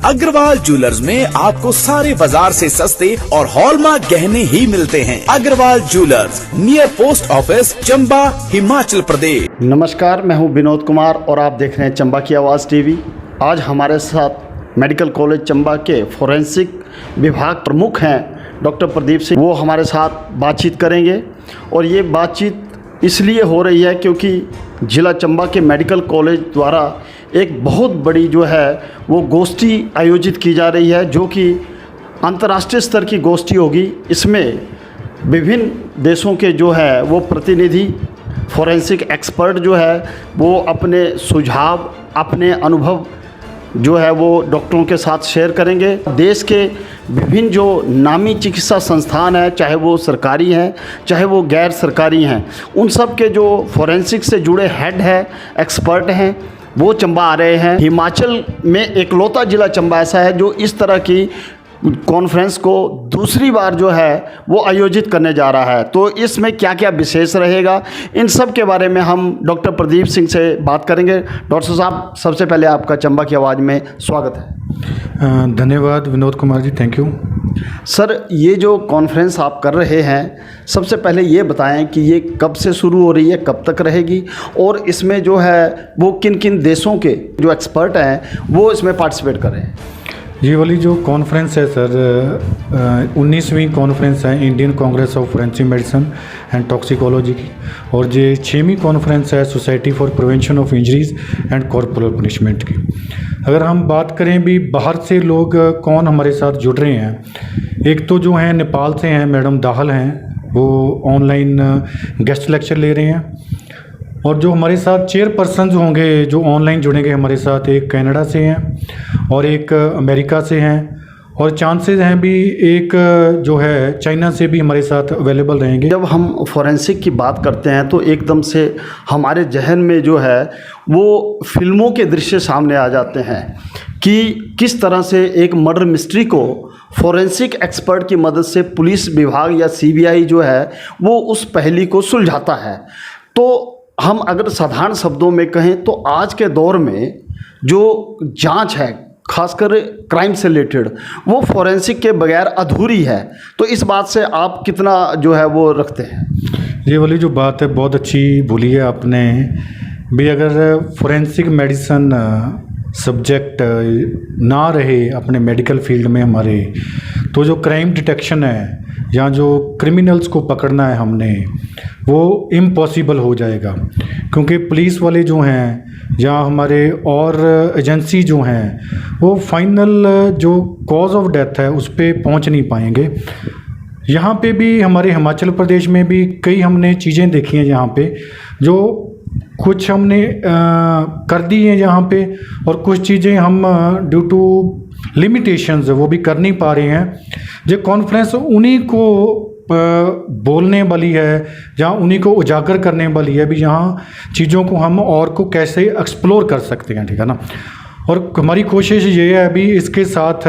Agarwal jewellers में आपको सारे बाजार से सस्ते और हॉलमार्क गहने ही मिलते हैं। Agrawal jewellers, near post office, Chamba, Himachal Pradesh. नमस्कार, मैं हूं विनोद कुमार और आप देख रहे हैं चंबा की आवाज़ टीवी। आज हमारे साथ मेडिकल कॉलेज चंबा के फोरेंसिक विभाग प्रमुख हैं डॉक्टर प्रदीप सिंह। वो हमारे साथ बातचीत करेंगे और ये बातचीत इसलिए हो रही है क्योंकि जिला चंबा के मेडिकल कॉलेज द्वारा एक बहुत बड़ी जो है वो गोष्ठी आयोजित की जा रही है, जो कि अंतर्राष्ट्रीय स्तर की गोष्ठी होगी। इसमें विभिन्न देशों के जो है वो प्रतिनिधि, फोरेंसिक एक्सपर्ट जो है वो अपने सुझाव, अपने अनुभव जो है वो डॉक्टरों के साथ शेयर करेंगे। देश के विभिन्न जो नामी चिकित्सा संस्थान हैं, चाहे वो सरकारी हैं चाहे वो गैर सरकारी हैं, उन सब के जो फोरेंसिक से जुड़े हेड हैं, एक्सपर्ट हैं, वो चंबा आ रहे हैं। हिमाचल में एकलौता ज़िला चंबा ऐसा है जो इस तरह की कॉन्फ्रेंस को दूसरी बार जो है वो आयोजित करने जा रहा है। तो इसमें क्या क्या विशेष रहेगा, इन सब के बारे में हम डॉक्टर प्रदीप सिंह से बात करेंगे। डॉक्टर साहब, सबसे पहले आपका चंबा की आवाज़ में स्वागत है। धन्यवाद Vinod Kumar ji, thank you. Sir, ये जो कॉन्फ्रेंस आप कर रहे हैं, सबसे पहले ये बताएं कि ये कब से शुरू हो रही है, कब तक रहेगी, और इसमें जो है वो किन किन देशों के जो एक्सपर्ट हैं वो इसमें पार्टिसिपेट कर रहे हैं। ये वाली जो कॉन्फ्रेंस है सर, 19वीं कॉन्फ्रेंस है Indian Congress of forensic medicine and toxicology की, और ये 6वीं कॉन्फ्रेंस है society for prevention of injuries and corporal punishment की। अगर हम बात करें भी बाहर से लोग कौन हमारे साथ जुड़ रहे हैं, एक तो जो हैं नेपाल से हैं, मैडम दाहल हैं, वो ऑनलाइन गेस्ट लेक्चर ले रहे हैं। और जो हमारे साथ चेयरपर्सन होंगे जो ऑनलाइन जुड़ेंगे हमारे साथ, एक कनाडा से हैं और एक अमेरिका से हैं, और चांसेस हैं भी एक जो है चाइना से भी हमारे साथ अवेलेबल रहेंगे। जब हम फोरेंसिक की बात करते हैं तो एकदम से हमारे जहन में जो है वो फिल्मों के दृश्य सामने आ जाते हैं कि किस तरह से एक मर्डर मिस्ट्री को फोरेंसिक एक्सपर्ट की मदद से पुलिस विभाग या सीबीआई जो है वो उस पहेली को सुलझाता है। तो हम अगर साधारण शब्दों में कहें तो आज के दौर में जो जांच है, खासकर क्राइम से रिलेटेड, वो फोरेंसिक के बगैर अधूरी है। तो इस बात से आप कितना जो है वो रखते हैं? ये वाली जो बात है बहुत अच्छी बोली है आपने भी। अगर फोरेंसिक मेडिसिन सब्जेक्ट ना रहे अपने मेडिकल फील्ड में हमारे, तो जो क्राइम डिटेक्शन है या जो क्रिमिनल्स को पकड़ना है हमने, वो इम्पॉसिबल हो जाएगा। क्योंकि पुलिस वाले जो हैं या हमारे और एजेंसी जो हैं वो फाइनल जो कॉज ऑफ डेथ है उस पर पहुंच नहीं पाएंगे। यहाँ पे भी हमारे हिमाचल प्रदेश में भी कई हमने चीज़ें देखी हैं यहाँ पे, जो कुछ हमने कर दी हैं यहाँ पे, और कुछ चीज़ें हम ड्यू टू लिमिटेशंस वो भी कर नहीं पा रहे हैं। जो कॉन्फ्रेंस उन्हीं को बोलने वाली है या उन्हीं को उजागर करने वाली है भी, यहाँ चीज़ों को हम और को कैसे एक्सप्लोर कर सकते हैं, ठीक है ना। और हमारी कोशिश ये है अभी, इसके साथ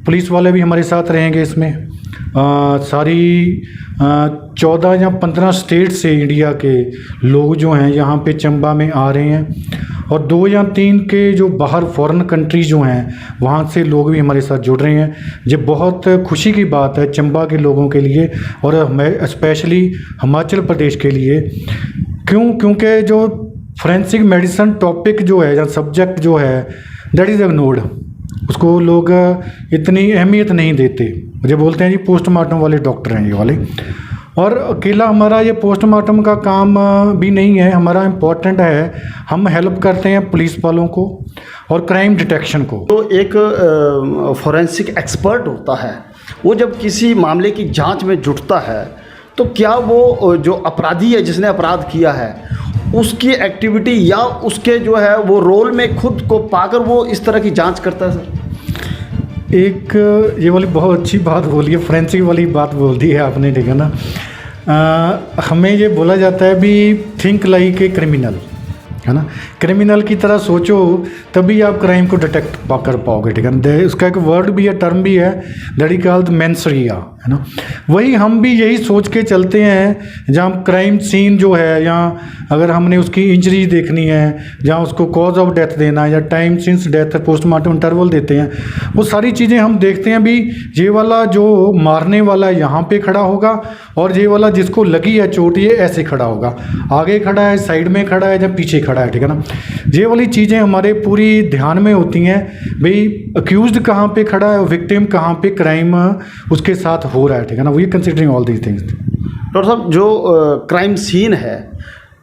पुलिस वाले भी हमारे साथ रहेंगे इसमें। सारी 14 या 15 स्टेट से इंडिया के लोग जो हैं यहाँ पे चंबा में आ रहे हैं, और 2 या 3 के जो बाहर फॉरेन कंट्री जो हैं वहाँ से लोग भी हमारे साथ जुड़ रहे हैं। ये बहुत खुशी की बात है चंबा के लोगों के लिए और मैं स्पेशली हिमाचल प्रदेश के लिए। क्योंकि जो फोरेंसिक मेडिसिन टॉपिक जो है या सब्जेक्ट जो है दैट इज़ इग्नोर्ड, उसको लोग इतनी अहमियत नहीं देते। मुझे बोलते हैं जी पोस्टमार्टम वाले डॉक्टर हैं ये वाले, और अकेला हमारा ये पोस्टमार्टम का काम भी नहीं है। हमारा इम्पोर्टेंट है, हम हेल्प करते हैं पुलिस वालों को और क्राइम डिटेक्शन को। तो एक फोरेंसिक एक्सपर्ट होता है, वो जब किसी मामले की जांच में जुटता है तो क्या वो जो अपराधी है जिसने अपराध किया है उसकी एक्टिविटी या उसके जो है वो रोल में खुद को पाकर वो इस तरह की जांच करता है? सर, एक ये वाली बहुत अच्छी बात बोली है, फोरेंसिक वाली बात बोल दी है आपने, ठीक है ना। हमें ये बोला जाता है भी थिंक लाइक ए क्रिमिनल, है ना। क्रिमिनल की तरह सोचो तभी आप क्राइम को डिटेक्ट कर पाओगे, ठीक है। उसका एक वर्ड भी है, टर्म भी है, दैट इज कॉल्ड मेंसरिया, है ना। वही हम भी यही सोच के चलते हैं, जहाँ क्राइम सीन जो है, या अगर हमने उसकी इंजरी देखनी है, जहाँ उसको कॉज ऑफ डेथ देना है, या time since death postmortem interval देते हैं, वो सारी चीज़ें हम देखते हैं। भी ये वाला जो मारने वाला यहाँ पे खड़ा होगा और ये वाला जिसको लगी है चोट ये ऐसे खड़ा होगा, आगे खड़ा है, साइड में खड़ा है, या पीछे खड़ा है, ठीक है ना। ये वाली चीज़ें हमारे पूरी ध्यान में होती हैं, भाई अक्यूज्ड कहाँ पे खड़ा है, विक्टिम कहाँ पे क्राइम उसके साथ हो रहा है, ठीक है ना। We considering all these things. Doctor साहब, जो क्राइम सीन है,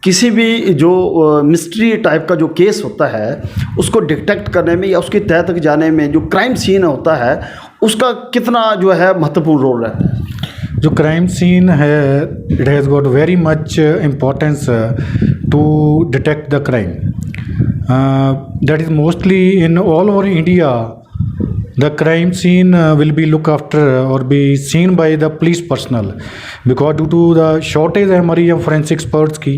किसी भी जो मिस्ट्री टाइप का जो केस होता है उसको डिटेक्ट करने में या उसकी तह तक जाने में जो क्राइम सीन होता है उसका कितना जो है महत्वपूर्ण रोल रहता है? जो क्राइम सीन है, it has got very much importance to detect the crime. That is mostly in all over India the crime scene will be look after or be seen by the police personnel, because due to the shortage है हमारी या forensic experts की,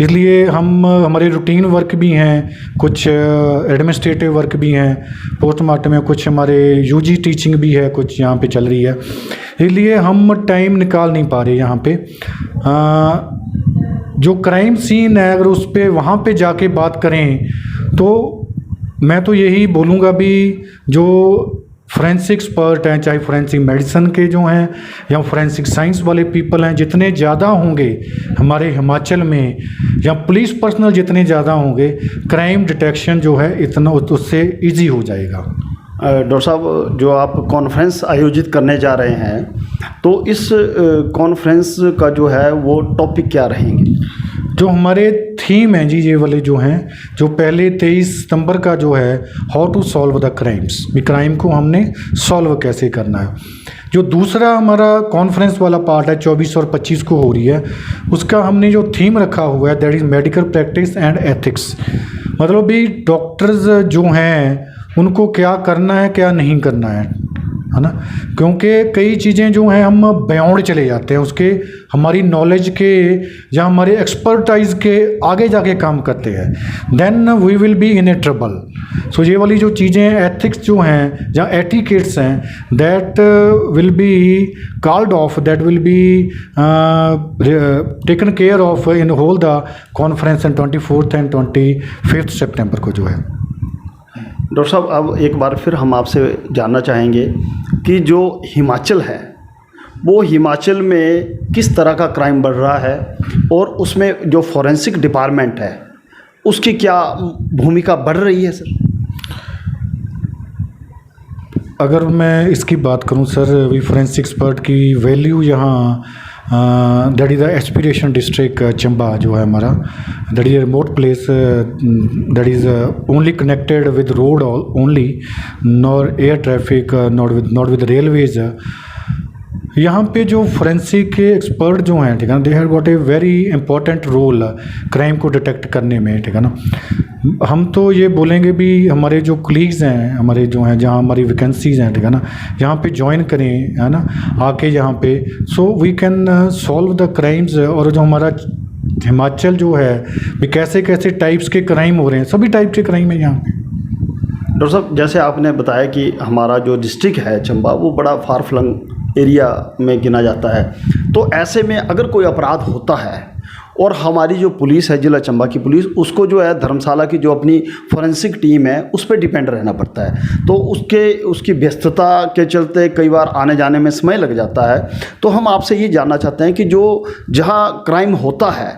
इसलिए हम हमारे routine work भी हैं, कुछ एडमिनिस्ट्रेटिव वर्क भी हैं, पोस्टमार्टम में कुछ हमारे यूजी टीचिंग भी है, कुछ यहाँ पे चल रही है, इसलिए हम टाइम निकाल नहीं पा रहे यहाँ पे। जो क्राइम सीन है अगर उस पर वहाँ पे जाके बात करें तो मैं तो यही बोलूँगा भी जो फोरेंसिक एक्सपर्ट हैं, चाहे फोरेंसिक मेडिसिन के जो हैं या फोरेंसिक साइंस वाले पीपल हैं, जितने ज़्यादा होंगे हमारे हिमाचल में, या पुलिस पर्सनल जितने ज़्यादा होंगे, क्राइम डिटेक्शन जो है इतना उससे इजी हो जाएगा। डॉक्टर साहब, जो आप कॉन्फ्रेंस आयोजित करने जा रहे हैं तो इस कॉन्फ्रेंस का जो है वो टॉपिक क्या रहेंगे? जो हमारे थीम हैं जी, ये वाले जो हैं, जो पहले 23 सितंबर का जो है how to solve the crimes, crime को हमने सॉल्व कैसे करना है। जो दूसरा हमारा कॉन्फ्रेंस वाला पार्ट है 24 और 25 को हो रही है, उसका हमने जो थीम रखा हुआ है that is medical practice and ethics. मतलब भी डॉक्टर्स जो हैं उनको क्या करना है क्या नहीं करना है ना, क्योंकि कई चीज़ें जो हैं हम बियॉन्ड चले जाते हैं उसके, हमारी नॉलेज के या हमारे एक्सपर्टाइज के आगे जाके काम करते हैं, then we will be in a trouble. So ये वाली जो चीज़ें एथिक्स जो हैं या एटिकेट्स हैं, that will be called off, that will be taken care of in whole the conference in 24 and 25 सितंबर को जो है। डॉक्टर साहब, अब एक बार फिर हम आपसे जानना चाहेंगे कि जो हिमाचल है वो हिमाचल में किस तरह का क्राइम बढ़ रहा है और उसमें जो फॉरेंसिक डिपार्टमेंट है उसकी क्या भूमिका बढ़ रही है सर? अगर मैं इसकी बात करूं सर, वी फोरेंसिक एक्सपर्ट की वैल्यू यहाँ that is the aspiration district Chamba जो है हमारा, that is a remote place, that is only connected with road only, nor air traffic, not with railways. यहाँ पे जो फोरेंसिक के एक्सपर्ट जो हैं, ठीक है ना, they have got a very important role crime को डिटेक्ट करने में, ठीक है ना। हम तो ये बोलेंगे भी हमारे जो कलीग्स हैं, हमारे जो हैं, जहाँ हमारी वैकेंसीज हैं, ठीक है ना, यहाँ पे ज्वाइन करें, है ना, आके यहाँ पे, so we can solve the crimes. और जो हमारा हिमाचल जो है भी कैसे कैसे टाइप्स के क्राइम हो रहे हैं, सभी टाइप के क्राइम है यहाँ पे। डॉक्टर साहब, जैसे आपने बताया कि हमारा जो डिस्ट्रिक्ट है चंबा वो बड़ा फार फ्लंग एरिया में गिना जाता है, तो ऐसे में अगर कोई अपराध होता है और हमारी जो पुलिस है, जिला चंबा की पुलिस, उसको जो है धर्मशाला की जो अपनी फोरेंसिक टीम है उस पर डिपेंड रहना पड़ता है, तो उसकी व्यस्तता के चलते कई बार आने जाने में समय लग जाता है। तो हम आपसे ये जानना चाहते हैं कि जो जहाँ क्राइम होता है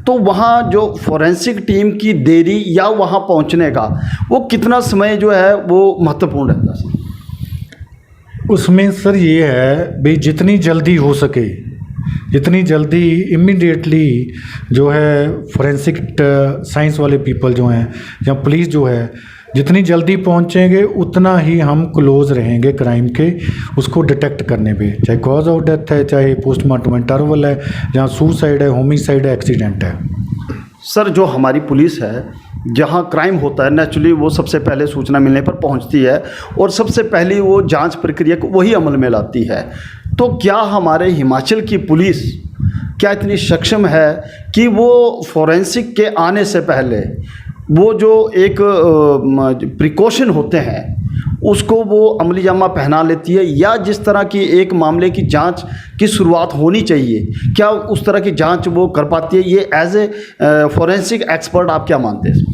तो वहाँ जो फोरेंसिक टीम की देरी या वहाँ पहुँचने का वो कितना समय जो है वो महत्वपूर्ण रहता है? उसमें सर ये है भाई जितनी जल्दी हो सके, जितनी जल्दी इमीडिएटली जो है फोरेंसिक साइंस वाले पीपल जो हैं या पुलिस जो है जितनी जल्दी पहुंचेंगे उतना ही हम क्लोज रहेंगे क्राइम के उसको डिटेक्ट करने पे, चाहे कॉज ऑफ डेथ है, चाहे पोस्टमार्टम इंटरवल है, जहाँ सुसाइड है, होमिसाइड है, एक्सीडेंट है। सर, जो हमारी पुलिस है जहाँ क्राइम होता है नेचुरली वो सबसे पहले सूचना मिलने पर पहुँचती है और सबसे पहले वो जांच प्रक्रिया को वही अमल में लाती है, तो क्या हमारे हिमाचल की पुलिस क्या इतनी सक्षम है कि वो फोरेंसिक के आने से पहले वो जो एक प्रिकॉशन होते हैं उसको वो अमली जामा पहना लेती है, या जिस तरह की एक मामले की जांच की शुरुआत होनी चाहिए, क्या उस तरह की जांच वो कर पाती है? ये एज ए फोरेंसिक एक्सपर्ट आप क्या मानते हैं?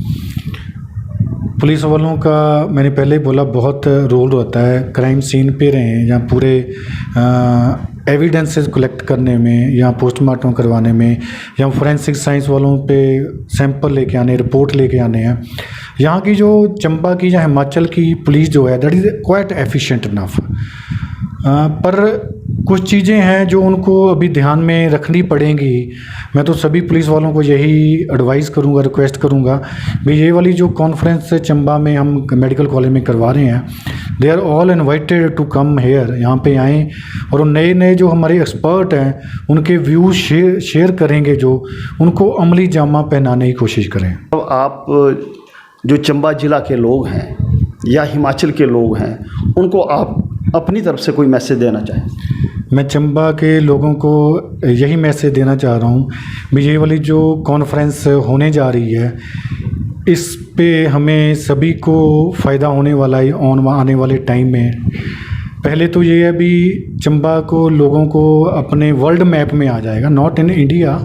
पुलिस वालों का मैंने पहले ही बोला बहुत रोल होता है क्राइम सीन पे रहें या पूरे एविडेंसेस कलेक्ट करने में या पोस्टमार्टम करवाने में या फोरेंसिक साइंस वालों पे सैंपल लेके आने, रिपोर्ट लेके आने हैं। यहाँ की जो चंबा की या हिमाचल की पुलिस जो है that is quite efficient enough, पर कुछ चीज़ें हैं जो उनको अभी ध्यान में रखनी पड़ेंगी। मैं तो सभी पुलिस वालों को यही एडवाइस करूंगा, रिक्वेस्ट करूंगा भाई ये वाली जो कॉन्फ्रेंस चंबा में हम मेडिकल कॉलेज में करवा रहे हैं, they are all invited to come here, यहाँ पे आएँ और नए नए जो हमारे एक्सपर्ट हैं उनके व्यूज़ शेयर करेंगे, जो उनको अमली जामा पहनाने की कोशिश करें। तो आप जो चंबा ज़िला के लोग हैं या हिमाचल के लोग हैं उनको आप अपनी तरफ से कोई मैसेज देना चाहें? मैं चंबा के लोगों को यही मैसेज देना चाह रहा हूँ भी ये वाली जो कॉन्फ्रेंस होने जा रही है इस पे हमें सभी को फ़ायदा होने वाला है आने वाले टाइम में। पहले तो ये है भी चंबा को लोगों को अपने वर्ल्ड मैप में आ जाएगा, नॉट इन इंडिया।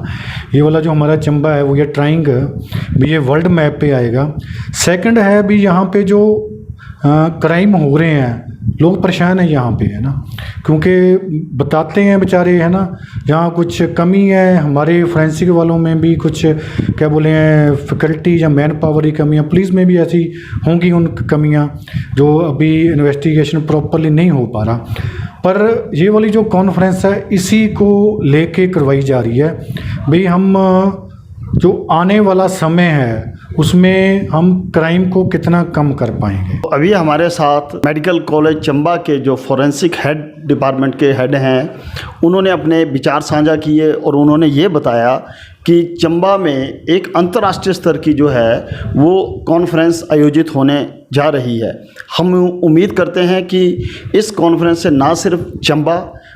ये वाला जो हमारा चंबा है वो ये ट्राइंग भी ये वर्ल्ड मैप पे आएगा। सेकंड है भी यहाँ पे जो क्राइम हो रहे हैं लोग परेशान हैं यहाँ पे, है ना, क्योंकि बताते हैं बेचारे, है ना, जहाँ कुछ कमी है हमारे फोरेंसिक वालों में भी कुछ क्या बोले हैं फैकल्टी या मैन पावर की कमियाँ, पुलिस में भी ऐसी होंगी उन कमियाँ जो अभी इन्वेस्टिगेशन प्रॉपरली नहीं हो पा रहा। पर ये वाली जो कॉन्फ्रेंस है इसी को लेके करवाई जा रही है भाई हम जो आने वाला समय है उसमें हम क्राइम को कितना कम कर पाएंगे। अभी हमारे साथ मेडिकल कॉलेज चंबा के जो फोरेंसिक हेड डिपार्टमेंट के हेड हैं उन्होंने अपने विचार साझा किए और उन्होंने ये बताया कि चंबा में एक अंतर्राष्ट्रीय स्तर की जो है वो कॉन्फ्रेंस आयोजित होने जा रही है। हम उम्मीद करते हैं कि इस कॉन्फ्रेंस से ना सिर्फ चंबा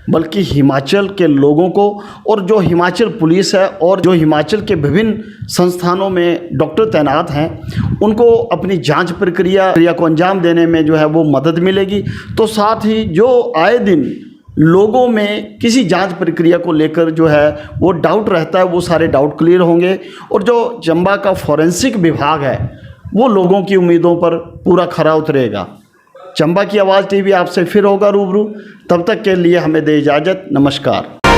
बल्कि हिमाचल के लोगों को और जो हिमाचल पुलिस है और जो हिमाचल के विभिन्न संस्थानों में डॉक्टर तैनात हैं उनको अपनी जांच प्रक्रिया को अंजाम देने में जो है वो मदद मिलेगी। तो साथ ही जो आए दिन लोगों में किसी जांच प्रक्रिया को लेकर जो है वो डाउट रहता है वो सारे डाउट क्लियर होंगे और जो चंबा का फोरेंसिक विभाग है वो लोगों की उम्मीदों पर पूरा खरा उतरेगा। चंबा की आवाज़ टीवी आपसे फिर होगा रूबरू, तब तक के लिए हमें दे इजाज़त। नमस्कार।